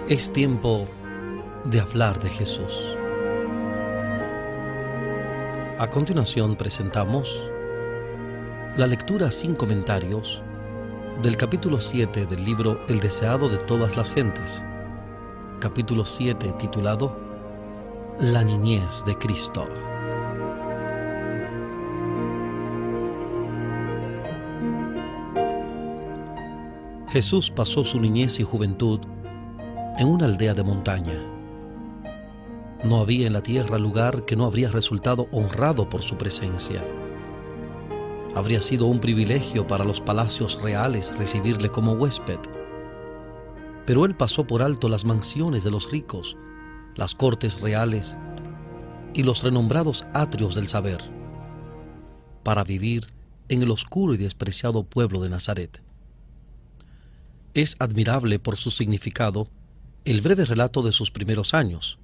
Es tiempo de hablar de Jesús. A continuación presentamos la lectura sin comentarios del capítulo 7 del libro El deseado de todas las gentes, capítulo 7 titulado La niñez de Cristo. Jesús pasó su niñez y juventud en una aldea de montaña. No había en la tierra lugar que no habría resultado honrado por su presencia. Habría sido un privilegio para los palacios reales recibirle como huésped. Pero él pasó por alto las mansiones de los ricos, las cortes reales y los renombrados atrios del saber, para vivir en el oscuro y despreciado pueblo de Nazaret. Es admirable por su significado el breve relato de sus primeros años.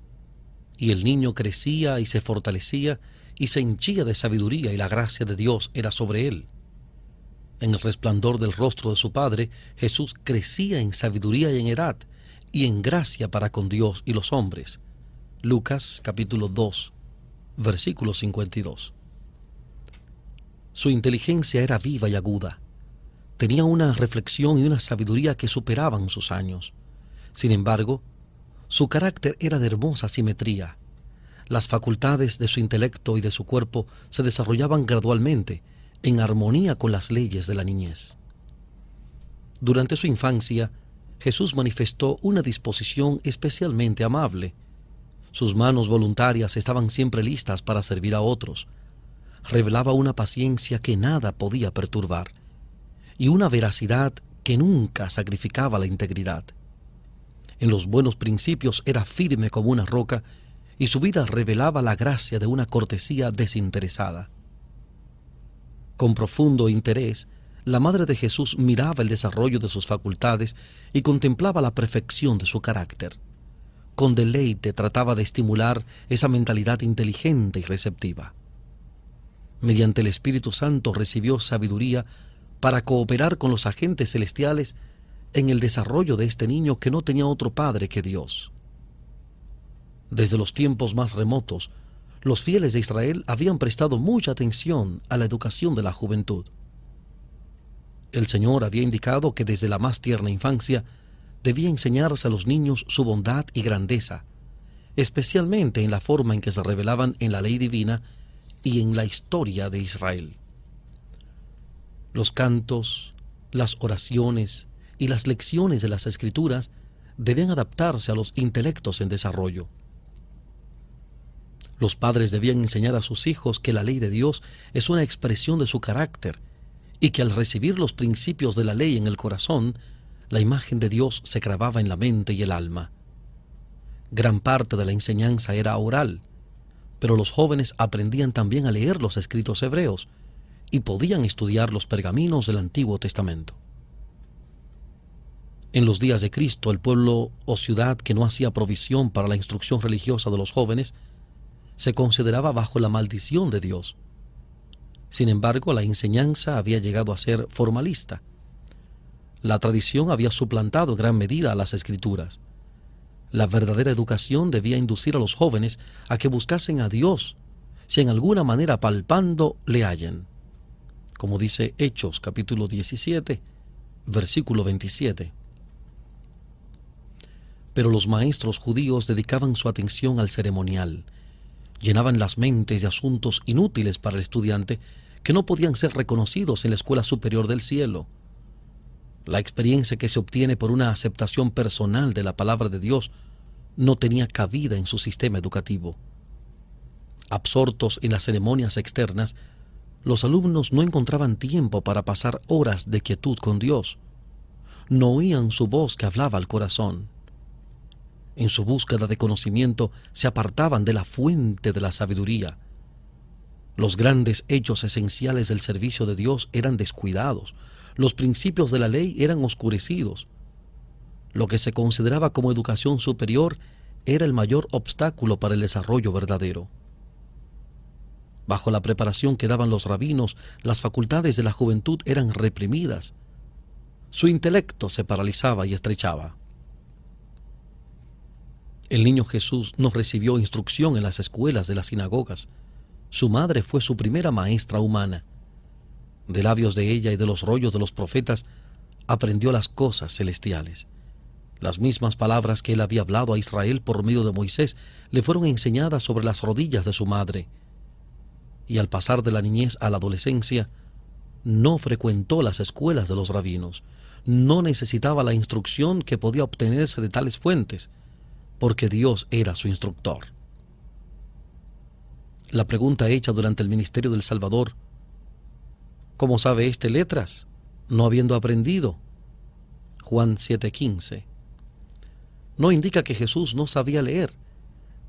Y el niño crecía y se fortalecía y se henchía de sabiduría, y la gracia de Dios era sobre él. En el resplandor del rostro de su padre, Jesús crecía en sabiduría y en edad, y en gracia para con Dios y los hombres. Lucas capítulo 2, versículo 52. Su inteligencia era viva y aguda. Tenía una reflexión y una sabiduría que superaban sus años. Sin embargo, su carácter era de hermosa simetría. Las facultades de su intelecto y de su cuerpo se desarrollaban gradualmente, en armonía con las leyes de la niñez. Durante su infancia, Jesús manifestó una disposición especialmente amable. Sus manos voluntarias estaban siempre listas para servir a otros. Revelaba una paciencia que nada podía perturbar, y una veracidad que nunca sacrificaba la integridad. En los buenos principios era firme como una roca, y su vida revelaba la gracia de una cortesía desinteresada. Con profundo interés, la madre de Jesús miraba el desarrollo de sus facultades y contemplaba la perfección de su carácter. Con deleite trataba de estimular esa mentalidad inteligente y receptiva. Mediante el Espíritu Santo recibió sabiduría para cooperar con los agentes celestiales en el desarrollo de este niño que no tenía otro padre que Dios. Desde los tiempos más remotos, los fieles de Israel habían prestado mucha atención a la educación de la juventud. El Señor había indicado que desde la más tierna infancia debía enseñarse a los niños su bondad y grandeza, especialmente en la forma en que se revelaban en la ley divina y en la historia de Israel. Los cantos, las oraciones y las lecciones de las Escrituras debían adaptarse a los intelectos en desarrollo. Los padres debían enseñar a sus hijos que la ley de Dios es una expresión de su carácter, y que al recibir los principios de la ley en el corazón, la imagen de Dios se grababa en la mente y el alma. Gran parte de la enseñanza era oral, pero los jóvenes aprendían también a leer los escritos hebreos y podían estudiar los pergaminos del Antiguo Testamento. En los días de Cristo, el pueblo o ciudad que no hacía provisión para la instrucción religiosa de los jóvenes se consideraba bajo la maldición de Dios. Sin embargo, la enseñanza había llegado a ser formalista. La tradición había suplantado en gran medida a las Escrituras. La verdadera educación debía inducir a los jóvenes a que buscasen a Dios, si en alguna manera palpando le hallen. Como dice Hechos capítulo 17, versículo 27. Pero los maestros judíos dedicaban su atención al ceremonial. Llenaban las mentes de asuntos inútiles para el estudiante que no podían ser reconocidos en la escuela superior del cielo. La experiencia que se obtiene por una aceptación personal de la palabra de Dios no tenía cabida en su sistema educativo. Absortos en las ceremonias externas, los alumnos no encontraban tiempo para pasar horas de quietud con Dios. No oían su voz que hablaba al corazón. En su búsqueda de conocimiento se apartaban de la fuente de la sabiduría. Los grandes hechos esenciales del servicio de Dios eran descuidados. Los principios de la ley eran oscurecidos. Lo que se consideraba como educación superior era el mayor obstáculo para el desarrollo verdadero. Bajo la preparación que daban los rabinos, las facultades de la juventud eran reprimidas. Su intelecto se paralizaba y estrechaba. El niño Jesús no recibió instrucción en las escuelas de las sinagogas. Su madre fue su primera maestra humana. De labios de ella y de los rollos de los profetas aprendió las cosas celestiales. Las mismas palabras que él había hablado a Israel por medio de Moisés le fueron enseñadas sobre las rodillas de su madre. Y al pasar de la niñez a la adolescencia, no frecuentó las escuelas de los rabinos. No necesitaba la instrucción que podía obtenerse de tales fuentes, porque Dios era su instructor. La pregunta hecha durante el ministerio del Salvador: ¿cómo sabe éste letras, no habiendo aprendido? Juan 7:15. No indica que Jesús no sabía leer,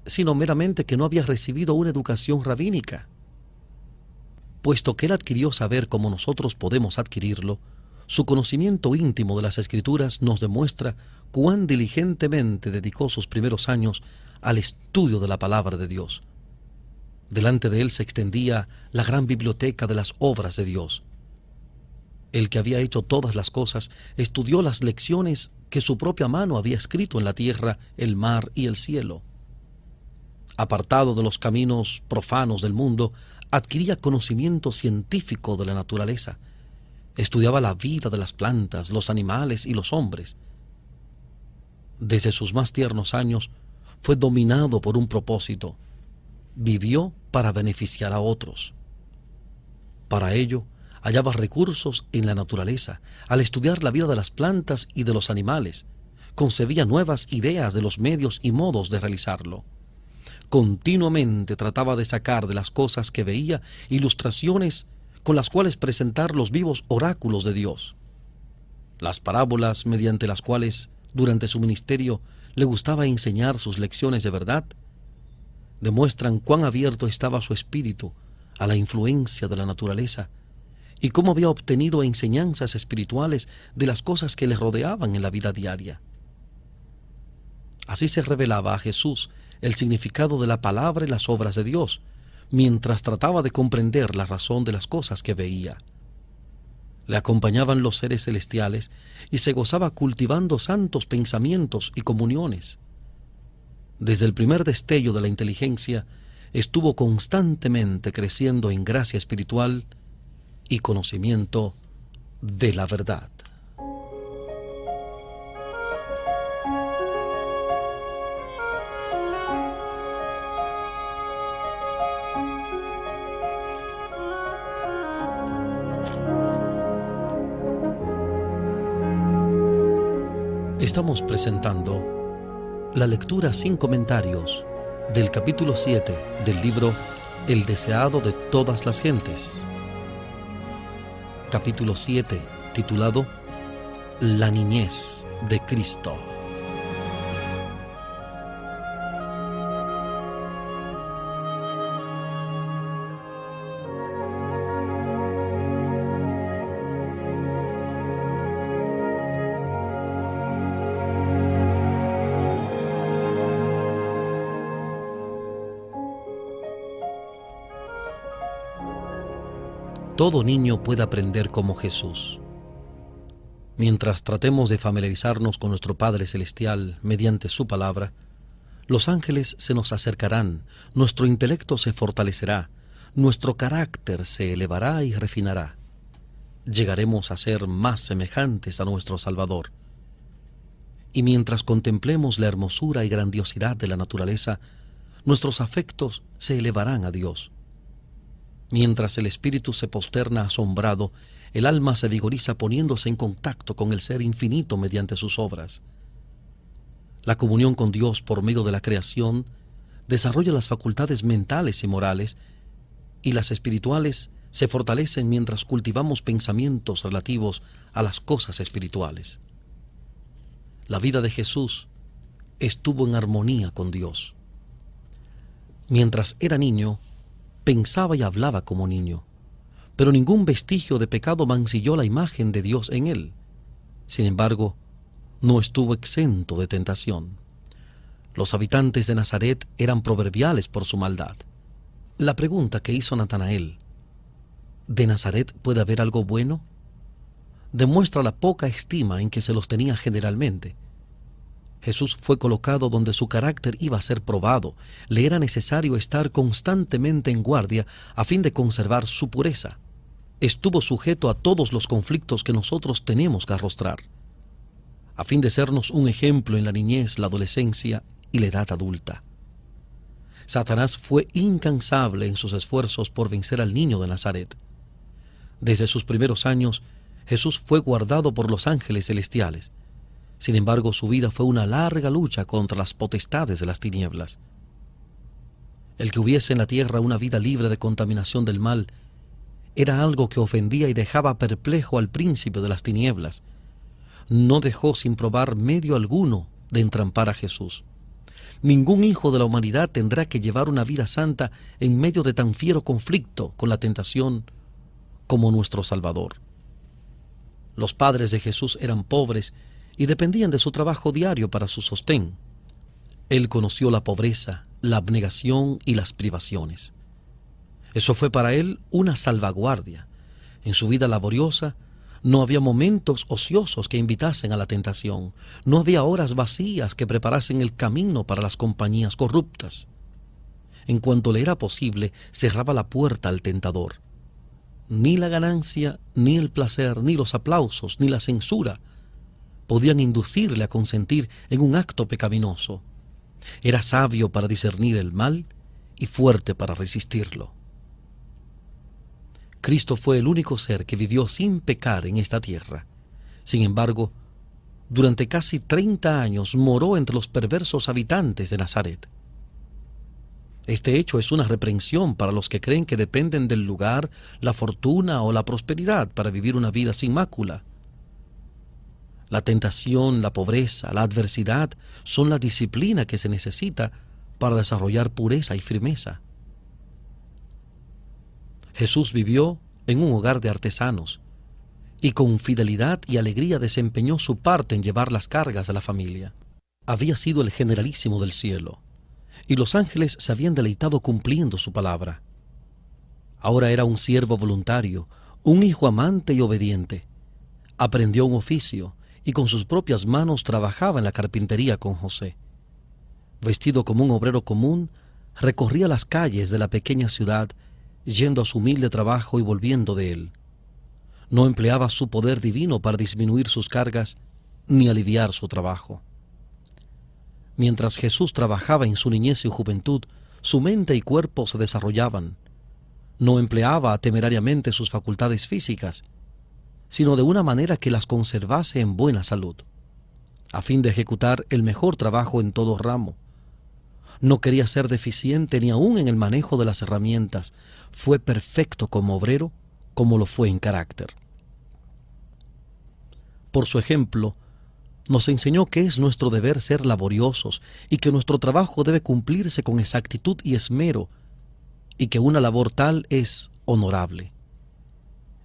sino meramente que no había recibido una educación rabínica. Puesto que él adquirió saber como nosotros podemos adquirirlo, su conocimiento íntimo de las Escrituras nos demuestra cuán diligentemente dedicó sus primeros años al estudio de la palabra de Dios. Delante de él se extendía la gran biblioteca de las obras de Dios. El que había hecho todas las cosas estudió las lecciones que su propia mano había escrito en la tierra, el mar y el cielo. Apartado de los caminos profanos del mundo, adquiría conocimiento científico de la naturaleza. Estudiaba la vida de las plantas, los animales y los hombres. Desde sus más tiernos años fue dominado por un propósito. Vivió para beneficiar a otros. Para ello, hallaba recursos en la naturaleza. Al estudiar la vida de las plantas y de los animales, concebía nuevas ideas de los medios y modos de realizarlo. Continuamente trataba de sacar de las cosas que veía ilustraciones con las cuales presentar los vivos oráculos de Dios. Las parábolas mediante las cuales durante su ministerio le gustaba enseñar sus lecciones de verdad demuestran cuán abierto estaba su espíritu a la influencia de la naturaleza y cómo había obtenido enseñanzas espirituales de las cosas que le rodeaban en la vida diaria. Así se revelaba a Jesús el significado de la palabra y las obras de Dios, mientras trataba de comprender la razón de las cosas que veía. Le acompañaban los seres celestiales y se gozaba cultivando santos pensamientos y comuniones. Desde el primer destello de la inteligencia, estuvo constantemente creciendo en gracia espiritual y conocimiento de la verdad. Estamos presentando la lectura sin comentarios del capítulo 7 del libro El deseado de todas las gentes. Capítulo 7, titulado La niñez de Cristo. Todo niño puede aprender como Jesús. Mientras tratemos de familiarizarnos con nuestro Padre Celestial mediante su palabra, los ángeles se nos acercarán, nuestro intelecto se fortalecerá, nuestro carácter se elevará y refinará. Llegaremos a ser más semejantes a nuestro Salvador. Y mientras contemplemos la hermosura y grandiosidad de la naturaleza, nuestros afectos se elevarán a Dios. Mientras el espíritu se posterna asombrado, el alma se vigoriza poniéndose en contacto con el Ser infinito mediante sus obras. La comunión con Dios por medio de la creación desarrolla las facultades mentales y morales, y las espirituales se fortalecen mientras cultivamos pensamientos relativos a las cosas espirituales. La vida de Jesús estuvo en armonía con Dios. Mientras era niño, pensaba y hablaba como niño, pero ningún vestigio de pecado mancilló la imagen de Dios en él. Sin embargo, no estuvo exento de tentación. Los habitantes de Nazaret eran proverbiales por su maldad. La pregunta que hizo Natanael, ¿de Nazaret puede haber algo bueno?, demuestra la poca estima en que se los tenía generalmente. Jesús fue colocado donde su carácter iba a ser probado. Le era necesario estar constantemente en guardia a fin de conservar su pureza. Estuvo sujeto a todos los conflictos que nosotros tenemos que arrostrar, a fin de sernos un ejemplo en la niñez, la adolescencia y la edad adulta. Satanás fue incansable en sus esfuerzos por vencer al niño de Nazaret. Desde sus primeros años, Jesús fue guardado por los ángeles celestiales. Sin embargo, su vida fue una larga lucha contra las potestades de las tinieblas. El que hubiese en la tierra una vida libre de contaminación del mal era algo que ofendía y dejaba perplejo al príncipe de las tinieblas. No dejó sin probar medio alguno de entrampar a Jesús. Ningún hijo de la humanidad tendrá que llevar una vida santa en medio de tan fiero conflicto con la tentación como nuestro Salvador. Los padres de Jesús eran pobres y dependían de su trabajo diario para su sostén. Él conoció la pobreza, la abnegación y las privaciones. Eso fue para él una salvaguardia. En su vida laboriosa no había momentos ociosos que invitasen a la tentación. No había horas vacías que preparasen el camino para las compañías corruptas. En cuanto le era posible, cerraba la puerta al tentador. Ni la ganancia, ni el placer, ni los aplausos, ni la censura podían inducirle a consentir en un acto pecaminoso. Era sabio para discernir el mal y fuerte para resistirlo. Cristo fue el único ser que vivió sin pecar en esta tierra. Sin embargo, durante casi 30 años moró entre los perversos habitantes de Nazaret. Este hecho es una reprensión para los que creen que dependen del lugar, la fortuna o la prosperidad para vivir una vida sin mácula. La tentación, la pobreza, la adversidad son la disciplina que se necesita para desarrollar pureza y firmeza. Jesús vivió en un hogar de artesanos y con fidelidad y alegría desempeñó su parte en llevar las cargas de la familia. Había sido el generalísimo del cielo, y los ángeles se habían deleitado cumpliendo su palabra. Ahora era un siervo voluntario, un hijo amante y obediente. Aprendió un oficio y con sus propias manos trabajaba en la carpintería con José. Vestido como un obrero común, recorría las calles de la pequeña ciudad, yendo a su humilde trabajo y volviendo de él. No empleaba su poder divino para disminuir sus cargas ni aliviar su trabajo. Mientras Jesús trabajaba en su niñez y juventud, su mente y cuerpo se desarrollaban. No empleaba temerariamente sus facultades físicas, sino de una manera que las conservase en buena salud, a fin de ejecutar el mejor trabajo en todo ramo. No quería ser deficiente ni aun en el manejo de las herramientas. Fue perfecto como obrero, como lo fue en carácter. Por su ejemplo, nos enseñó que es nuestro deber ser laboriosos y que nuestro trabajo debe cumplirse con exactitud y esmero, y que una labor tal es honorable.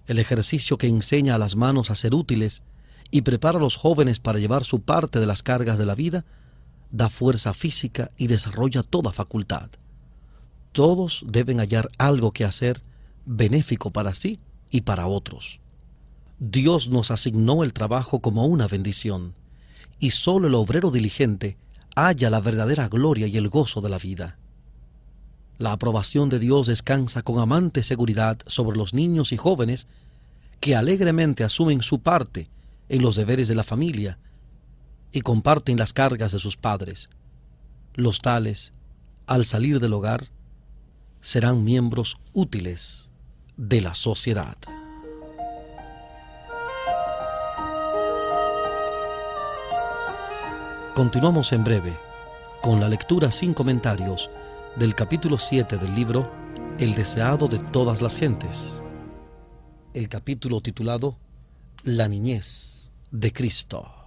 El ejercicio que enseña a las manos a ser útiles y prepara a los jóvenes para llevar su parte de las cargas de la vida, da fuerza física y desarrolla toda facultad. Todos deben hallar algo que hacer benéfico para sí y para otros. Dios nos asignó el trabajo como una bendición, y solo el obrero diligente halla la verdadera gloria y el gozo de la vida. La aprobación de Dios descansa con amante seguridad sobre los niños y jóvenes que alegremente asumen su parte en los deberes de la familia y comparten las cargas de sus padres. Los tales, al salir del hogar, serán miembros útiles de la sociedad. Continuamos en breve con la lectura sin comentarios del capítulo 7 del libro El deseado de todas las gentes, el capítulo titulado La niñez de Cristo.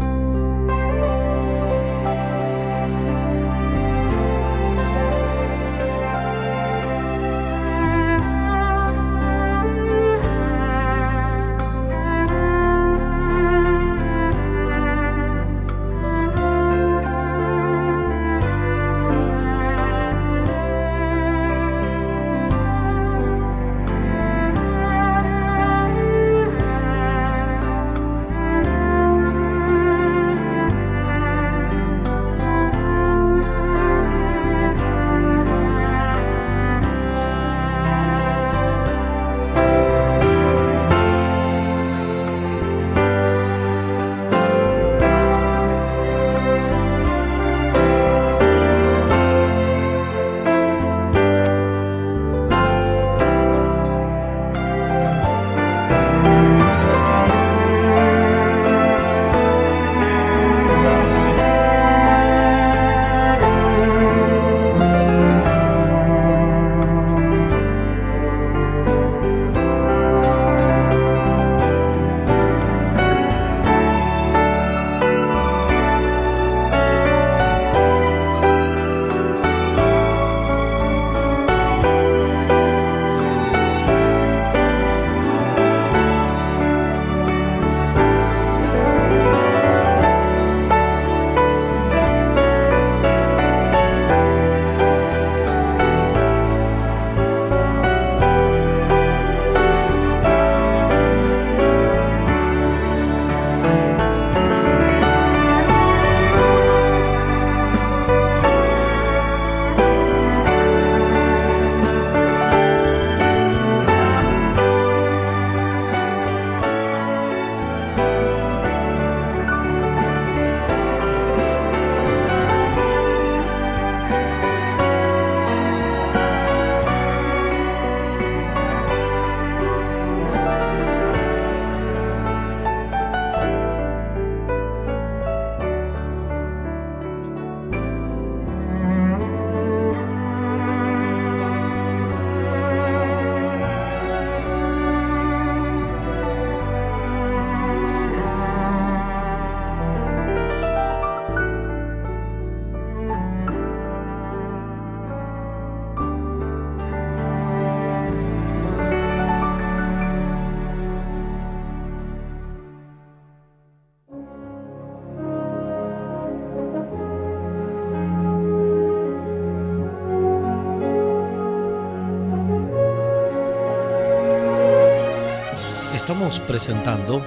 Estamos presentando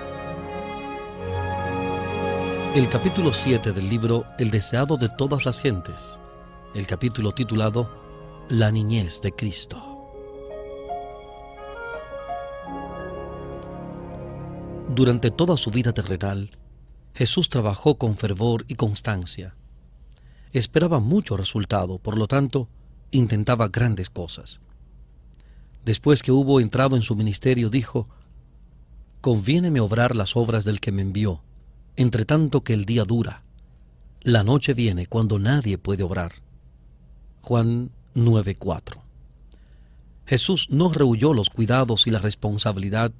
el capítulo 7 del libro El deseado de todas las gentes, el capítulo titulado La niñez de Cristo. Durante toda su vida terrenal, Jesús trabajó con fervor y constancia. Esperaba mucho resultado, por lo tanto, intentaba grandes cosas. Después que hubo entrado en su ministerio, dijo: «Conviéneme obrar las obras del que me envió, entre tanto que el día dura. La noche viene cuando nadie puede obrar». Juan 9:4. Jesús no rehuyó los cuidados y la responsabilidad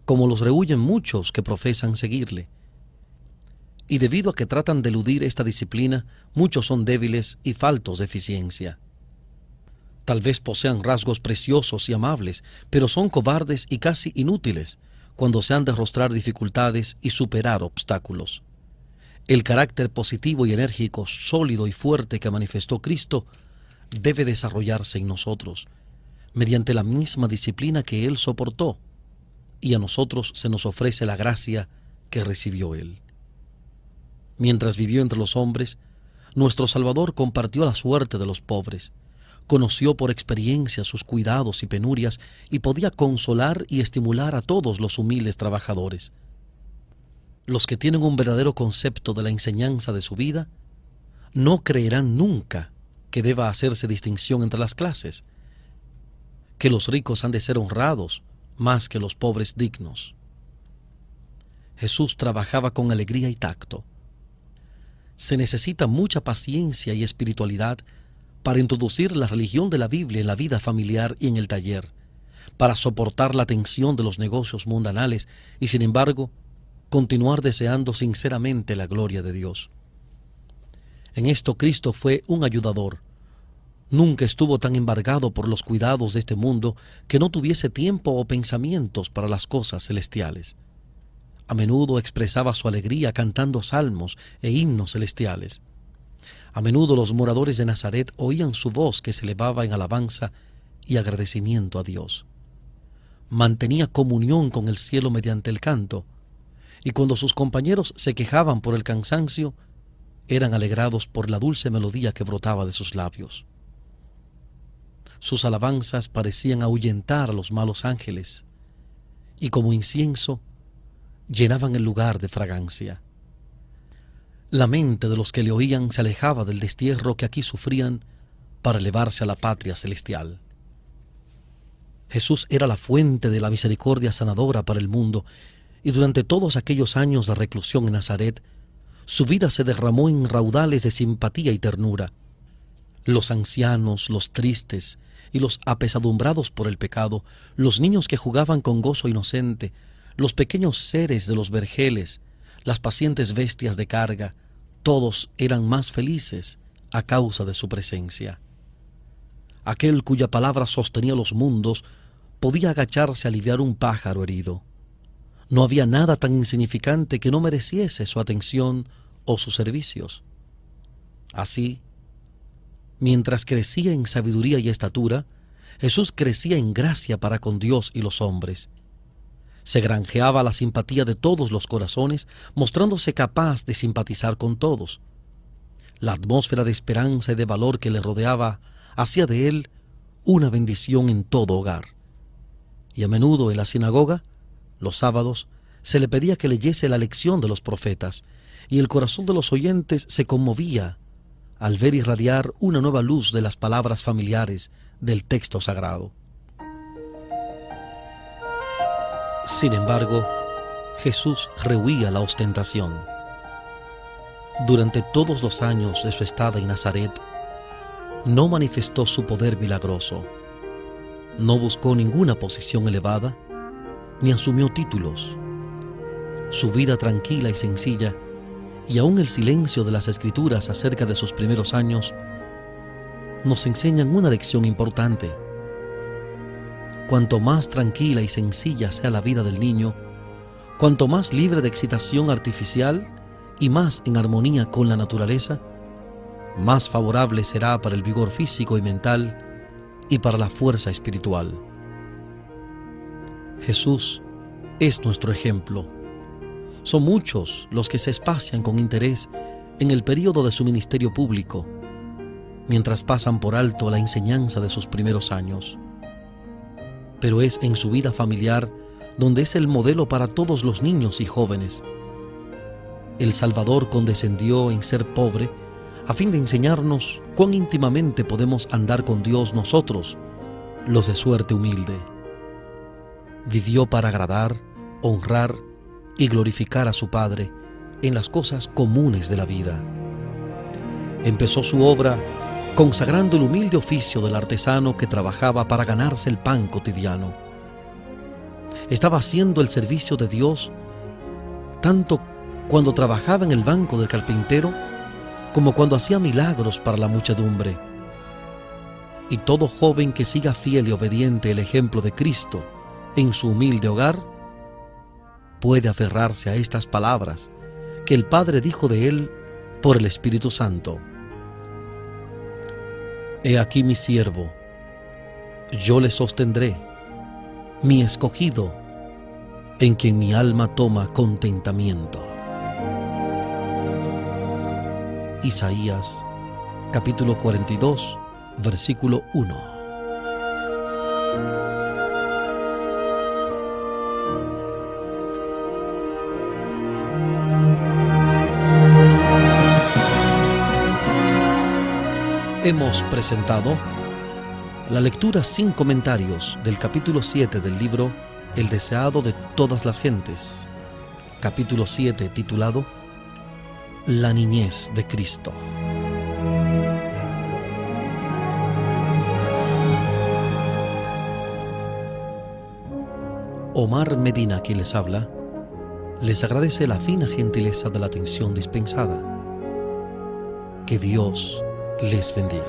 como los rehuyen muchos que profesan seguirle. Y debido a que tratan de eludir esta disciplina, muchos son débiles y faltos de eficiencia. Tal vez posean rasgos preciosos y amables, pero son cobardes y casi inútiles cuando se han de arrostrar dificultades y superar obstáculos. El carácter positivo y enérgico, sólido y fuerte que manifestó Cristo debe desarrollarse en nosotros, mediante la misma disciplina que Él soportó, y a nosotros se nos ofrece la gracia que recibió Él. Mientras vivió entre los hombres, nuestro Salvador compartió la suerte de los pobres, conoció por experiencia sus cuidados y penurias y podía consolar y estimular a todos los humildes trabajadores. Los que tienen un verdadero concepto de la enseñanza de su vida no creerán nunca que deba hacerse distinción entre las clases, que los ricos han de ser honrados más que los pobres dignos. Jesús trabajaba con alegría y tacto. Se necesita mucha paciencia y espiritualidad para introducir la religión de la Biblia en la vida familiar y en el taller, para soportar la tensión de los negocios mundanales y, sin embargo, continuar deseando sinceramente la gloria de Dios. En esto Cristo fue un ayudador. Nunca estuvo tan embargado por los cuidados de este mundo que no tuviese tiempo o pensamientos para las cosas celestiales. A menudo expresaba su alegría cantando salmos e himnos celestiales. A menudo los moradores de Nazaret oían su voz que se elevaba en alabanza y agradecimiento a Dios. Mantenía comunión con el cielo mediante el canto, y cuando sus compañeros se quejaban por el cansancio, eran alegrados por la dulce melodía que brotaba de sus labios. Sus alabanzas parecían ahuyentar a los malos ángeles, y como incienso llenaban el lugar de fragancia. La mente de los que le oían se alejaba del destierro que aquí sufrían para elevarse a la patria celestial. Jesús era la fuente de la misericordia sanadora para el mundo, y durante todos aquellos años de reclusión en Nazaret, su vida se derramó en raudales de simpatía y ternura. Los ancianos, los tristes y los apesadumbrados por el pecado, los niños que jugaban con gozo inocente, los pequeños seres de los vergeles, las pacientes bestias de carga, todos eran más felices a causa de su presencia. Aquel cuya palabra sostenía los mundos podía agacharse a aliviar un pájaro herido. No había nada tan insignificante que no mereciese su atención o sus servicios. Así, mientras crecía en sabiduría y estatura, Jesús crecía en gracia para con Dios y los hombres. Se granjeaba la simpatía de todos los corazones, mostrándose capaz de simpatizar con todos. La atmósfera de esperanza y de valor que le rodeaba hacía de él una bendición en todo hogar. Y a menudo en la sinagoga, los sábados, se le pedía que leyese la lección de los profetas, y el corazón de los oyentes se conmovía al ver irradiar una nueva luz de las palabras familiares del texto sagrado. Sin embargo, Jesús rehuía la ostentación. Durante todos los años de su estada en Nazaret, no manifestó su poder milagroso, no buscó ninguna posición elevada, ni asumió títulos. Su vida tranquila y sencilla, y aún el silencio de las Escrituras acerca de sus primeros años, nos enseñan una lección importante. Cuanto más tranquila y sencilla sea la vida del niño, cuanto más libre de excitación artificial y más en armonía con la naturaleza, más favorable será para el vigor físico y mental y para la fuerza espiritual. Jesús es nuestro ejemplo. Son muchos los que se espacian con interés en el período de su ministerio público, mientras pasan por alto la enseñanza de sus primeros años. Pero es en su vida familiar donde es el modelo para todos los niños y jóvenes. El Salvador condescendió en ser pobre a fin de enseñarnos cuán íntimamente podemos andar con Dios nosotros, los de suerte humilde. Vivió para agradar, honrar y glorificar a su Padre en las cosas comunes de la vida. Empezó su obra consagrando el humilde oficio del artesano que trabajaba para ganarse el pan cotidiano. Estaba haciendo el servicio de Dios tanto cuando trabajaba en el banco del carpintero como cuando hacía milagros para la muchedumbre. Y todo joven que siga fiel y obediente el ejemplo de Cristo en su humilde hogar puede aferrarse a estas palabras que el Padre dijo de él por el Espíritu Santo. He aquí mi siervo, yo le sostendré, mi escogido, en quien mi alma toma contentamiento. Isaías, capítulo 42, versículo 1. Hemos presentado la lectura sin comentarios del capítulo 7 del libro El deseado de todas las gentes, capítulo 7 titulado La niñez de Cristo. Omar Medina, quien les habla, les agradece la fina gentileza de la atención dispensada. Que Dios les bendiga.